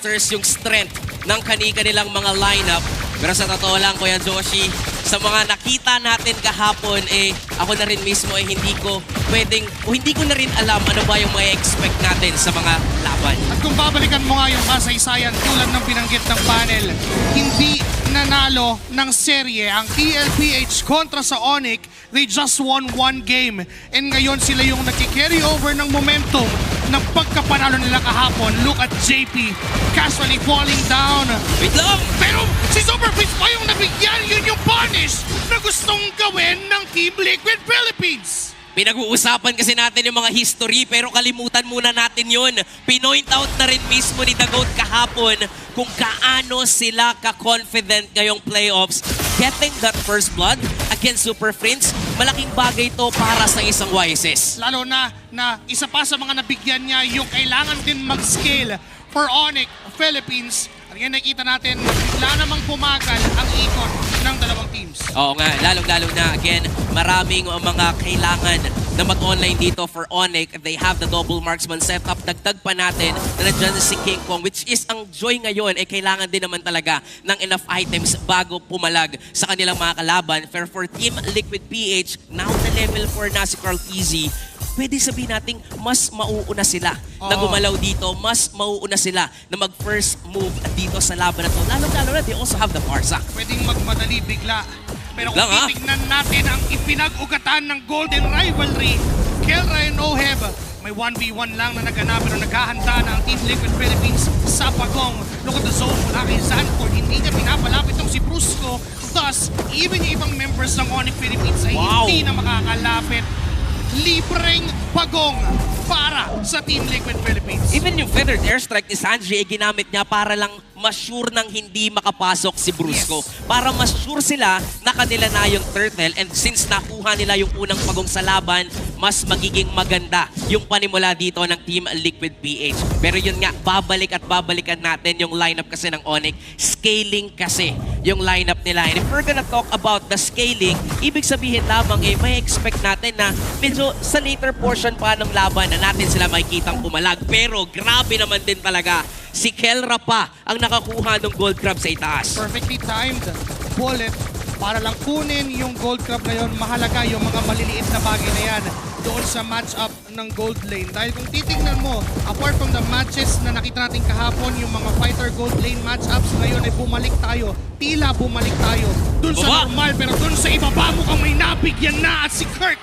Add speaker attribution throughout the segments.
Speaker 1: Masters yung strength ng kanilang mga lineup. Pero sa totoo lang, Kuya Joshi, sa mga nakita natin kahapon, ako na rin mismo hindi ko pwedeng, o hindi ko na rin alam ano ba yung may expect natin sa mga laban.
Speaker 2: At kung babalikan mo nga yung kasaysayan tulad ng binanggit ng panel, hindi nanalo ng serye ang TLPH kontra sa Onyx. They just won one game. And ngayon sila yung nag-carry over ng momentum ng pagkapanalo nila kahapon. Look at JP casually falling down.
Speaker 1: Wait lang!
Speaker 2: Pero si Super Prince pa yung nabigyan, yun yung punish na gustong gawin ng Team Liquid Philippines.
Speaker 1: Pinag-uusapan kasi natin yung mga history pero kalimutan muna natin yun. Pinoint out na rin mismo ni The GOAT kahapon kung kaano sila ka-confident ngayong playoffs. Getting that first blood against Super Prince, malaking bagay to para sa isang YSS.
Speaker 2: Lalo na isa pa sa mga nabigyan niya yung kailangan din mag-scale for Onyx Philippines. At ngayon nakikita natin na bigla namang pumagal ang ikot ng dalawang teams.
Speaker 1: Oo nga, lalong-lalo na again, maraming mga kailangan na mag-online dito for Onyx. They have the double marksman setup. Dagdag pa natin na nandiyan si King Kong, which is ang joy ngayon, kailangan din naman talaga ng enough items bago pumalag sa kanilang mga kalaban. Pero for Team Liquid PH, now na level 4 na si Carl Easy, pwede sabihin natin mas mauuna sila na gumalaw dito, mas mauuna sila na mag-first move dito sa laban na to. Lalo-lalo na, they also have the Farsa.
Speaker 2: Pwedeng magmadali bigla. Pero kung
Speaker 1: Lang,
Speaker 2: titignan natin ang ipinag-ugatan ng Golden Rivalry, Kelra and Oheb, may 1v1 lang na naganap pero naghahanda na ang Team Liquid Philippines sa pagong. Look at the zone mula kay Zanford. Hindi niya pinapalapit itong si Brusco. Thus, even yung ibang members ng Onyx Philippines ay hindi na makakalapit. Libreng pagong para sa Team Liquid Philippines.
Speaker 1: Even yung feathered airstrike ni Sanji ay ginamit niya para lang ma-sure nang hindi makapasok si Brusco.
Speaker 2: Yes.
Speaker 1: Para ma-sure sila na kanila na yung turtle, and since nakuha nila yung unang pagong sa laban, mas magiging maganda yung panimula dito ng Team Liquid PH. Pero yun nga, babalik at babalikan natin yung lineup kasi ng Onyx. Scaling kasi yung lineup nila. And if we're gonna talk about the scaling, ibig sabihin lamang may expect natin na medyo sa later portion pa ng laban na natin sila makikitang pumalag. Pero grabe naman din talaga, si Kelra pa ang nakakuha ng gold crab sa itaas.
Speaker 2: Perfectly timed bullet para lang kunin yung gold crab na yun. Mahalaga yung mga maliliit na bagay na yan doon sa match-up ng gold lane. Dahil kung titignan mo, apart from the matches na nakita natin kahapon, yung mga fighter gold lane match-ups ngayon ay bumalik tayo. Tila bumalik tayo doon sa normal, pero doon sa ibaba mo kang may nabigyan na at si Kirk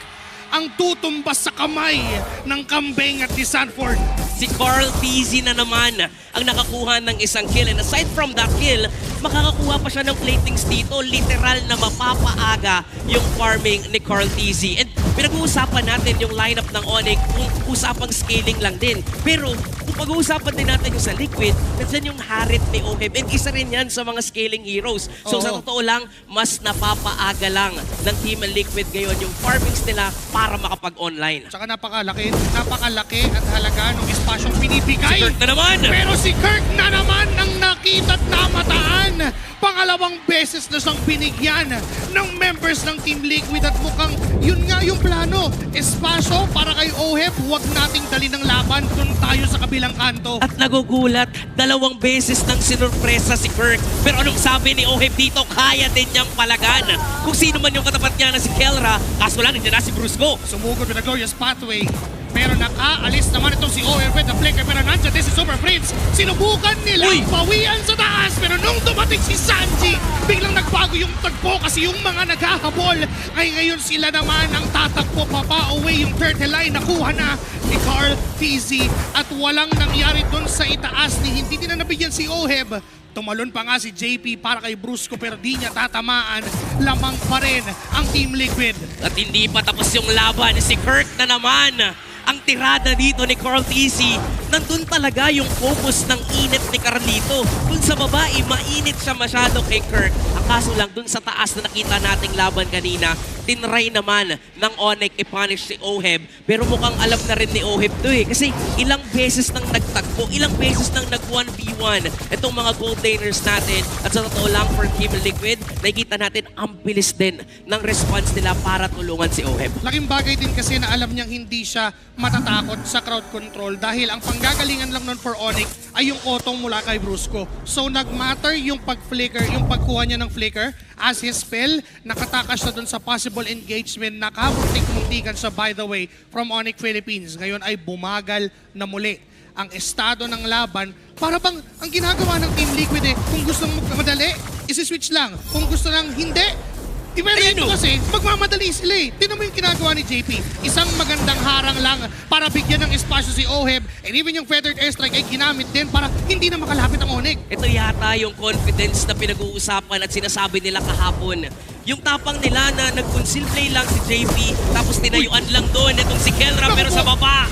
Speaker 2: ang tutumbas sa kamay ng kambing at ni Sanford.
Speaker 1: Si Carl TZ na naman ang nakakuha ng isang kill. And aside from that kill, makakakuha pa siya ng platings dito. Literal na mapapaaga yung farming ni Carl TZ. And pinag-uusapan natin yung lineup ng Onyx kung usapang scaling lang din. Pero kung pag-uusapan din natin yung sa Liquid, nandiyan yung Harit ni Oheb. And isa rin yan sa mga scaling heroes. So sa totoo lang, mas napapaaga lang ng Team Liquid ngayon yung farmings nila para makapag-online.
Speaker 2: Tsaka napakalaki at halaga ng espasyong pinibigay.
Speaker 1: Si Kirk na naman!
Speaker 2: Pero si Kirk na naman ang nakita at namataan. Pangalawang beses na siyang binigyan ng members ng Team Liquid at mukhang yun nga yung plano. Espasyo para kay Oheb, huwag nating dali ng laban, dun tayo sa kabilang kanto.
Speaker 1: At nagugulat, 2 beses nang sinurpresa si Kirk. Pero anong sabi ni Oheb dito, kaya din niyang palagan. Kung sino man yung katapat niya na si Kelra, kaso lang nandiyan na si Brusco.
Speaker 2: Sumugod with a glorious pathway. Pero nakaalis naman itong si Oheb with the flicker. Pero nandiyan din si Super Prince. Sinubukan nilang pawian sa taas. Pero nung dumating si Sanji, biglang nagbago yung tagpo kasi yung mga naghahabol ay ngayon sila naman ang tatakbo pa away. Yung turtle line nakuha na ni Carl TZ. At walang nangyari dun sa itaas ni hindi din na nabigyan si Oheb. Tumalon pa nga si JP para kay Brusco pero di niya tatamaan. Lamang pa rin ang Team Liquid.
Speaker 1: At hindi pa tapos yung laban, si Kirk na naman. Ang tirada dito ni Carl TC, nandun talaga yung focus ng init ni Carlito. Dun sa babae, mainit siya masyado kay Kirk. Ang kaso lang, dun sa taas na nakita nating laban kanina, tinry naman ng Onyx i-punish si Oheb. Pero mukhang alam na rin ni Oheb to Kasi ilang beses nang nagtagpo, ilang beses nang nag-1v1 itong mga gold laners natin. At sa totoo lang for Team Liquid, nakikita natin ang bilis din ng response nila para tulungan si Oheb.
Speaker 2: Laking bagay din kasi na alam niyang hindi siya matatakot sa crowd control dahil ang gagalingan lang nun for Onyx ay yung otong mula kay Brusco. So nagmatter yung pag-flicker, yung pagkuha niya ng flicker as his spell, nakatakas siya dun sa possible engagement, nakamuntik-muntikan siya by the way from Onyx Philippines. Ngayon ay bumagal na muli ang estado ng laban. Para bang ang ginagawa ng Team Liquid kung gusto mong magmadali, isi-switch lang. Kung gusto lang hindi, depende kasi magmamadali sila Tingnan mo yung ginagawa ni JP. Isang magandang harang lang para bigyan ng espasyo si Oheb. And even yung feathered airstrike ay ginamit din para hindi na makalapit ang Onyx.
Speaker 1: Ito yata yung confidence na pinag-uusapan at sinasabi nila kahapon. Yung tapang nila na nag-conceal play lang si JP, tapos tinayuan lang doon itong si Kelra, pero sa baba,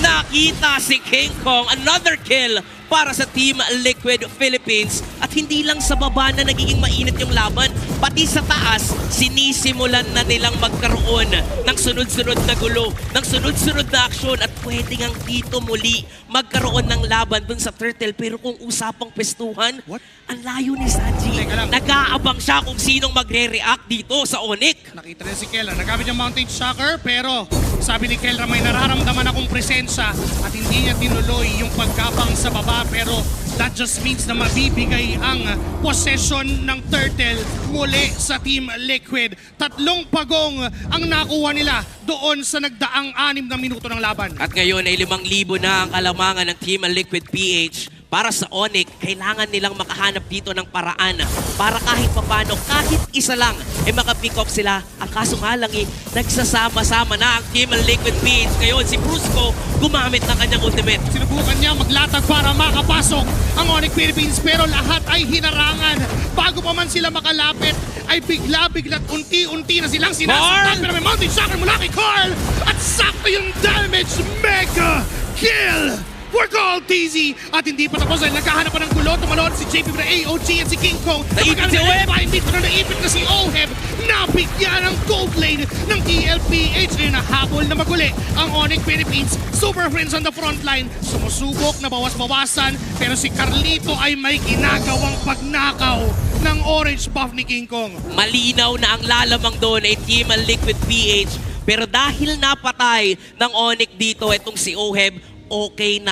Speaker 1: nakita si King Kong, another kill para sa Team Liquid Philippines. At hindi lang sa baba na nagiging mainit yung laban, pati sa taas, sinisimulan na nilang magkaroon ng sunod-sunod na gulo, ng sunod-sunod na aksyon, at pwede ngang dito muli magkaroon ng laban dun sa Turtle. Pero kung usapang pestuhan,
Speaker 2: What?
Speaker 1: ang layo ni Sanji.
Speaker 2: Teka lang.
Speaker 1: Nag-aabang siya kung sinong magre-react dito sa Onyx.
Speaker 2: Nakita rin si Kelra, nagamit yung Mountain Shocker, pero sabi ni Kelra may nararamdaman akong presensya at hindi niya tinuloy yung pagkapang sa baba, pero that just means na mabibigay ang possession ng Turtle muli sa Team Liquid. 3 pagong ang nakuha nila doon sa nagdaang 6 na minuto ng laban.
Speaker 1: At ngayon ay 5,000 na ang kalamangan ng Team Liquid PH. Para sa Onyx, kailangan nilang makahanap dito ng paraan para kahit papano, kahit isa lang, makapick off sila. Ang kaso nga lang nagsasama-sama na ang Team Liquid PH. Ngayon, si Brusco gumamit ng kanyang ultimate.
Speaker 2: Sinubukan niya maglatag para makapasok ang Onyx Philippines, pero lahat ay hinarangan. Bago pa man sila makalapit, ay bigla-bigla't unti-unti na silang sinasaktan. Pero may Mountain Shocker mula kay Carl at sakto yung damage. Mega kill for Carl TZ. At hindi pa tapos dahil nagkahanap pa ng gulo. Tumalon si JP para AOG at si King Kong.
Speaker 1: Naipit si Oheb.
Speaker 2: Hindi pa na naipit na si Oheb. Nabigyan ang gold lane ng TLPH. Ngayon nahabol na maguli ang Onyx Philippines. Super Friends on the front line. Sumusubok na bawas-bawasan. Pero si Carlito ay may ginagawang pagnakaw ng orange buff ni King Kong.
Speaker 1: Malinaw na ang lalamang doon ay Team Liquid PH. Pero dahil napatay ng Onyx dito, itong si Oheb, okay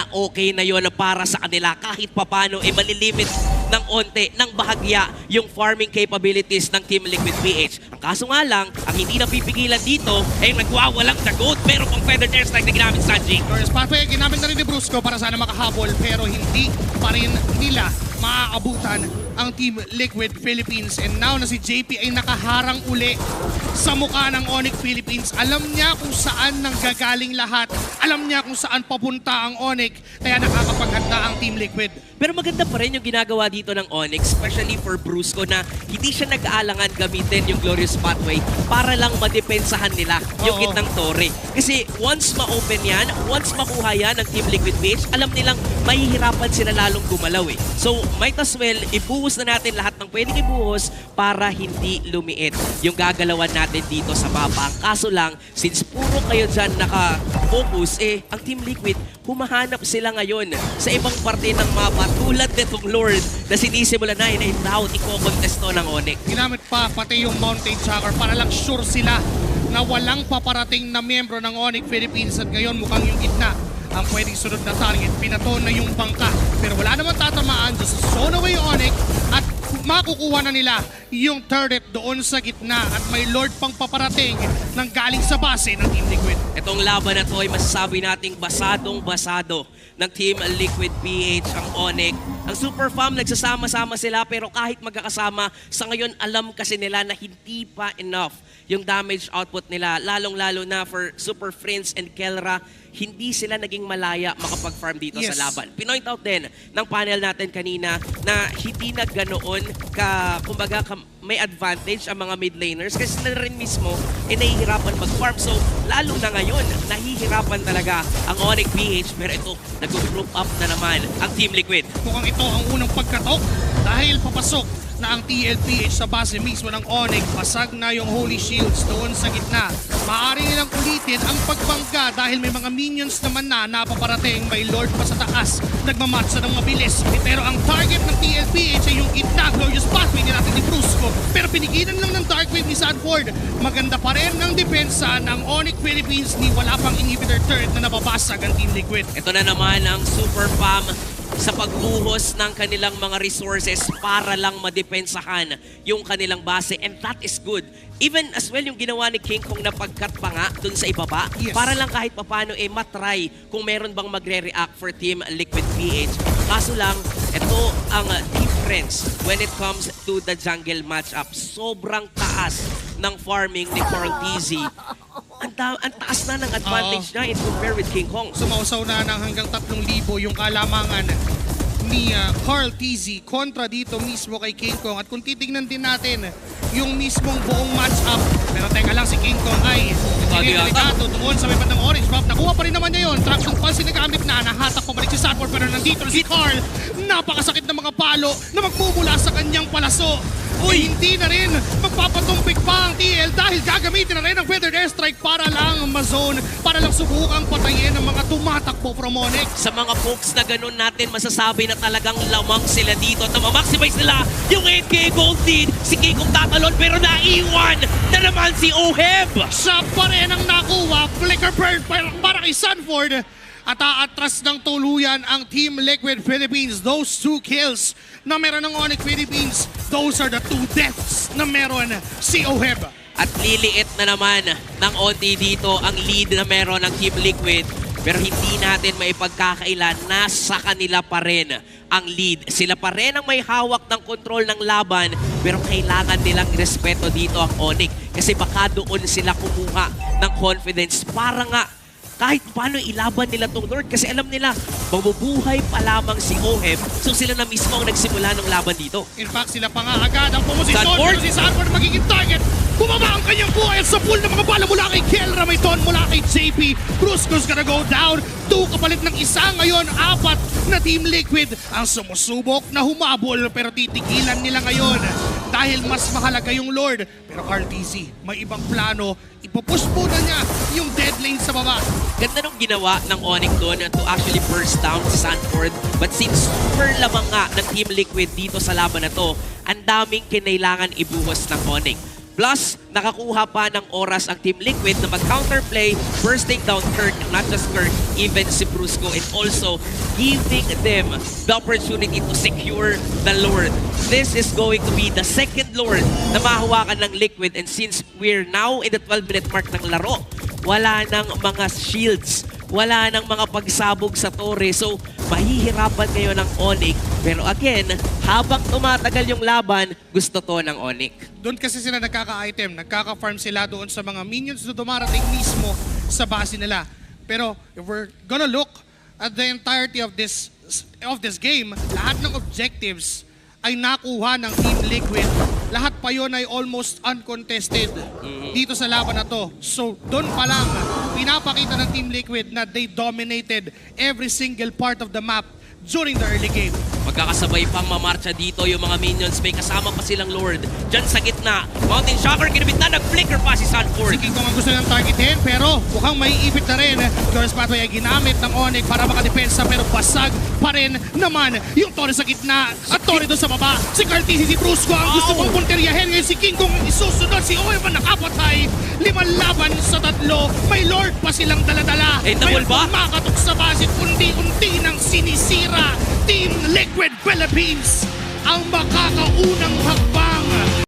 Speaker 1: na yon para sa kanila. Kahit papano, malilimit ng onte, ng bahagya yung farming capabilities ng Team Liquid PH. Ang kaso nga lang, ang hindi napipigilan dito ay nagwawalang dagot. Pero kung feathered airstrike na ginamit Sanji.
Speaker 2: Glorious Pathway, ginamit na rin ni Brusco para sana makahabol, pero hindi pa rin nila maaabutan ang Team Liquid Philippines. And now na si JP ay nakaharang uli sa mukha ng Onyx Philippines. Alam niya kung saan nanggagaling lahat. Alam niya kung saan papunta ang Onyx. Kaya nakakapaghanda ang Team Liquid.
Speaker 1: Pero maganda pa rin yung ginagawa dito ng Onyx, especially for Brusco, na hindi siya nag-aalangan gamitin yung Glorious Pathway para lang madepensahan nila yung kitang Torre. Kasi once ma-open yan, once makuha yan ng Team Liquid PH, alam nilang mahihirapan sila lalong gumalaw So might as well, ibuhos na natin lahat ng pwedeng ibuhos para hindi lumiit yung gagalawan natin dito sa mapa. Ang kaso lang, since puro kayo dyan naka-focus, ang Team Liquid, humahanap sila ngayon sa ibang parte ng mapa tulad nitong Lord na sinisimulan na doubt i-contest to ng Onyx.
Speaker 2: Ginamit pa pati yung Mountain Shocker para lang sure sila na walang paparating na miyembro ng Onyx Philippines. At ngayon mukhang yung gitna ang pwedeng sunod na target. Pinato na yung bangka. Pero wala naman tatamaan. Just zone away Onyx at makukuha na nila yung turret doon sa gitna. At may Lord pang paparating ng galing sa base ng Team Liquid.
Speaker 1: Itong laban na to ay masasabi nating basadong-basado ng Team Liquid PH ang Onyx. Ang Super Fam, nagsasama-sama sila pero kahit magkakasama, sa ngayon alam kasi nila na hindi pa enough yung damage output nila. Lalong-lalo na for Super Friends and Kelra, hindi sila naging malaya makapag-farm dito sa laban. Pinoint out din ng panel natin kanina na hindi na ganoon kumbaga may advantage ang mga mid laners kasi sila rin mismo nahihirapan mag-farm. So, lalo na ngayon, nahihirapan talaga ang Onyx PH. Pero ito, nag-group up na naman ang Team Liquid.
Speaker 2: Mukhang ito ang unang pagkatok dahil papasok na ang TLPH sa base mismo ng Onyx. Pasag na yung Holy Shields doon sa gitna. Maaari nilang ulitin ang pagbangga dahil may mga minions naman na napaparating. May Lord pa sa taas. Nagmamatsa ng mabilis. Pero ang target ng TLPH ay yung gitna. Glorious Pathway ni natin ni Brusco. Pero pinigilan lang ng Dark Wave ni Sanford. Maganda pa rin ng depensa ng Onyx Philippines ni wala pang inhibitor turret na nababasag ang Team Liquid.
Speaker 1: Ito na naman ang Super Pam sa pagbuhos ng kanilang mga resources para lang madepensahan yung kanilang base, and that is good. Even as well yung ginawa ni King Kong na pagkat pa nga dun sa ibaba,
Speaker 2: Yes.
Speaker 1: para lang kahit papano matry kung meron bang magre-react for Team Liquid PH. Kaso lang, ito ang difference when it comes to the jungle matchup. Sobrang taas ng farming ni Carl TZ. Ang taas na ng advantage niya in compare with King Kong.
Speaker 2: Sumausaw na ng hanggang 3,000 yung kalamangan ni Carl TZ kontra dito mismo kay King Kong. At kung titignan din natin yung mismong buong matchup, pero teka lang, si King Kong ay delikado doon sa may bandang orange buff. Nakuha pa rin naman niya yun. Traction pulse sinagamit na, nahatak pabalik si Sanford, pero nandito na si Carl. Napakasakit ng mga palo na magmumula sa kanyang palaso. Uy, hindi na rin magpapatumpik pa ang TL dahil gagamitin na rin ang Feathered Airstrike para lang ma-zone, para lang subukang patayin ang mga tumatakbo from Onyx.
Speaker 1: Sa mga folks na ganun natin, masasabi na talagang lamang sila dito at ma-maximize nila yung 8K gold lead. Si Kikong tatalon pero naiwan na naman si Oheb.
Speaker 2: Siya pa rin ang nakuha, Flicker Bird para kay Sanford. At aatras ng tuluyan ang Team Liquid Philippines. Those 2 kills na meron ng Onyx Philippines, those are the 2 deaths na meron si Oheb.
Speaker 1: At liliit na naman ng onti dito ang lead na meron ng Team Liquid. Pero hindi natin maipagkakailan, nasa kanila pa rin ang lead. Sila pa rin ang may hawak ng kontrol ng laban, pero kailangan nilang respeto dito ang Onyx. Kasi baka doon sila kumuha ng confidence para nga kahit paano ilaban nila tong Lord, kasi alam nila mabubuhay pa lamang si Oheb, so sila na mismo ang nagsimula ng laban dito.
Speaker 2: In fact, sila pa nga agad ang pumosisyon,
Speaker 1: Sanford?
Speaker 2: pero si Sanford magiging target. Bumaba ang kanyang buhay at sa pool ng mga bala mula kay Kel Ramaiton, mula kay JP. Brusco's gonna go down. 2 kapalit ng isa, ngayon 4 na Team Liquid ang sumusubok na humabol, pero titigilan nila ngayon dahil mas mahalaga yung Lord. Pero Carl TZ, may ibang plano. Ipupush muna niya yung dead lane sa baba.
Speaker 1: Ganda nung ginawa ng Onyx doon to actually burst down si Sanford. But since super lamang nga ng Team Liquid dito sa laban na to, ang daming kinailangan ibuhos ng Onyx. Plus, nakakuha pa ng oras ang Team Liquid na mag-counterplay, bursting down Kirk, not just Kirk, even si Brusco, and also giving them the opportunity to secure the Lord. This is going to be the second Lord na mahawakan ng Liquid, and since we're now in the 12-minute mark ng laro, wala nang mga shields, wala nang mga pagsabog sa torre, so mahihirapan ngayon ng Onyx. Pero again, habang tumatagal yung laban, gusto to ng Onyx.
Speaker 2: Doon kasi sila nagkaka-item, nagkaka-farm sila doon sa mga minions na dumarating mismo sa base nila. Pero if we're gonna look at the entirety of this game, lahat ng objectives ay nakuha ng Team Liquid. Lahat pa yon ay almost uncontested dito sa laban na to. So doon pa lang, pinapakita ng Team Liquid na they dominated every single part of the map during the early game.
Speaker 1: Magkakasabay pang mamarcha dito yung mga minions. May kasama pa silang Lord. Diyan sa gitna, Mountain Shocker, kinabit na, nag-flicker pa si Sanford.
Speaker 2: Si King Kong ang gusto ng targetin, pero mukhang may ipit na rin. Joris Pathway ay ginamit ng Onyx para makadepensa, pero basag pa rin naman yung Torre sa gitna at Torre doon sa baba. Si Carl TZ, si Brusco ang gusto pong punteriyahin. Ngayon si King Kong isusunod, si Oevan nakapatay. 5 laban sa 3. May Lord pa silang daladala.
Speaker 1: Eh, double ba?
Speaker 2: Makatok sa basit, unti-unti nang sinisira. Team Liquid Philippines ang makakaunang hakbang